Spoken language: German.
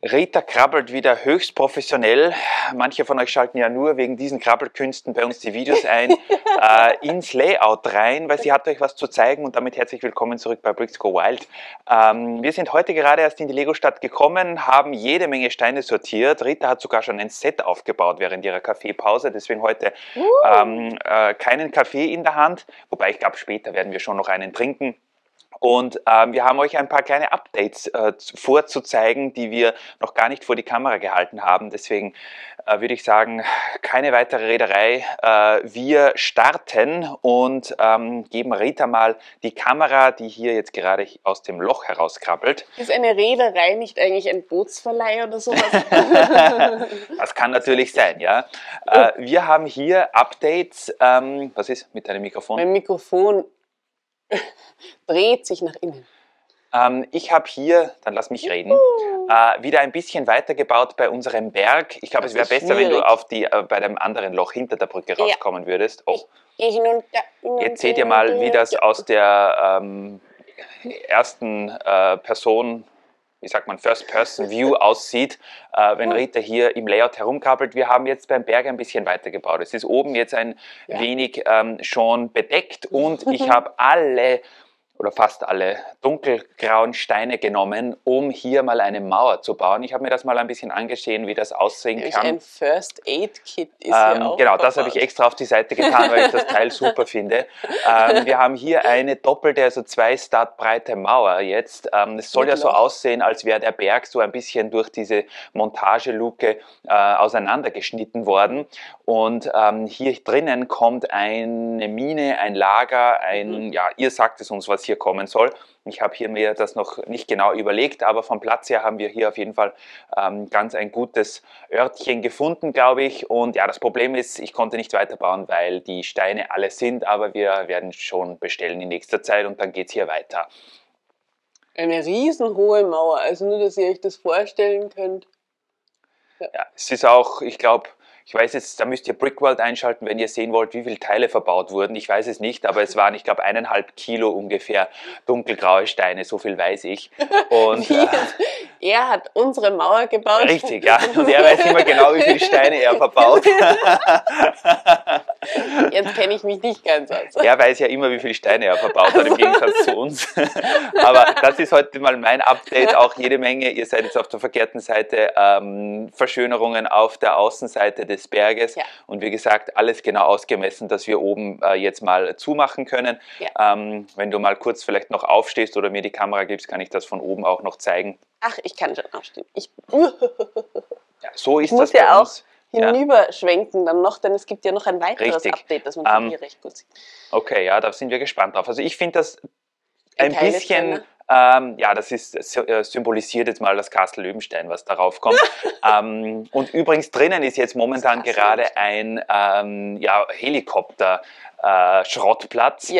Rita krabbelt wieder höchst professionell. Manche von euch schalten ja nur wegen diesen Krabbelkünsten bei uns die Videos ein, ins Layout rein, weil sie hat euch was zu zeigen und damit herzlich willkommen zurück bei Bricks Go Wild. Wir sind heute gerade erst in die Lego-Stadt gekommen, haben jede Menge Steine sortiert. Rita hat sogar schon ein Set aufgebaut während ihrer Kaffeepause, deswegen heute keinen Kaffee in der Hand, wobei ich glaube, später werden wir schon noch einen trinken. Und wir haben euch ein paar kleine Updates vorzuzeigen, die wir noch gar nicht vor die Kamera gehalten haben. Deswegen würde ich sagen, keine weitere Rederei. Wir starten und geben Rita mal die Kamera, die hier jetzt gerade aus dem Loch herauskrabbelt. Ist eine Reederei nicht eigentlich ein Bootsverleih oder sowas? Das kann natürlich sein, ja. Wir haben hier Updates. Was ist mit deinem Mikrofon? Mein Mikrofon dreht sich nach innen. Ich habe hier, dann lass mich reden, wieder ein bisschen weitergebaut bei unserem Berg. Ich glaube, es wäre besser, wenn du auf bei dem anderen Loch hinter der Brücke rauskommen würdest. Oh. Jetzt seht ihr mal, wie das aus der ersten Person, wie sagt man, First-Person-View aussieht, wenn Rita hier im Layout herumkrabbelt. Wir haben jetzt beim Berg ein bisschen weitergebaut. Es ist oben jetzt ein wenig schon bedeckt und ich habe alle oder fast alle dunkelgrauen Steine genommen, um hier mal eine Mauer zu bauen. Ich habe mir das mal ein bisschen angesehen, wie das aussehen kann. Ein First-Aid-Kit ist hier auch genau, das habe ich extra auf die Seite getan, weil ich das Teil super finde. Wir haben hier eine doppelte, also 2 Stud breite Mauer jetzt. Es soll ja so aussehen, als wäre der Berg so ein bisschen durch diese Montageluke auseinandergeschnitten worden. Und hier drinnen kommt eine Mine, ein Lager, ja, ihr sagt es uns, was hier kommen soll. Ich habe mir das noch nicht genau überlegt, aber vom Platz her haben wir hier auf jeden Fall ganz ein gutes Örtchen gefunden, glaube ich. Und ja, das Problem ist, ich konnte nicht weiterbauen, weil die Steine alle sind, aber wir werden schon bestellen in nächster Zeit und dann geht es hier weiter. Eine riesenhohe Mauer, also nur, dass ihr euch das vorstellen könnt. Ja, es ist auch, ich glaube, ich weiß jetzt, da müsst ihr Brickworld einschalten, wenn ihr sehen wollt, wie viele Teile verbaut wurden. Ich weiß es nicht, aber es waren, ich glaube, 1,5 Kilo ungefähr dunkelgraue Steine, so viel weiß ich. Und er hat unsere Mauer gebaut. Richtig, ja. Und er weiß immer genau, wie viele Steine er verbaut. Jetzt kenne ich mich nicht ganz aus. Er weiß ja immer, wie viele Steine er verbaut hat, im Gegensatz zu uns. Aber das ist heute mal mein Update, auch jede Menge. Ihr seid jetzt auf der verkehrten Seite, Verschönerungen auf der Außenseite des Berges. Ja. Und wie gesagt, alles genau ausgemessen, dass wir oben jetzt mal zumachen können. Ja. Wenn du mal kurz vielleicht noch aufstehst oder mir die Kamera gibst, kann ich das von oben auch noch zeigen. Ach, ich kann schon aufstehen. Ja, so ist ich das muss ja bei auch uns. Hinüberschwenken dann noch, denn es gibt ja noch ein weiteres Update, das man von hier recht gut sieht. Okay, ja, da sind wir gespannt drauf. Also ich finde das ein bisschen, ja, das ist symbolisiert jetzt mal das Castle Löwenstein, was darauf kommt. Und übrigens drinnen ist jetzt momentan gerade ein ja, Helikopter-Schrottplatz. Ja.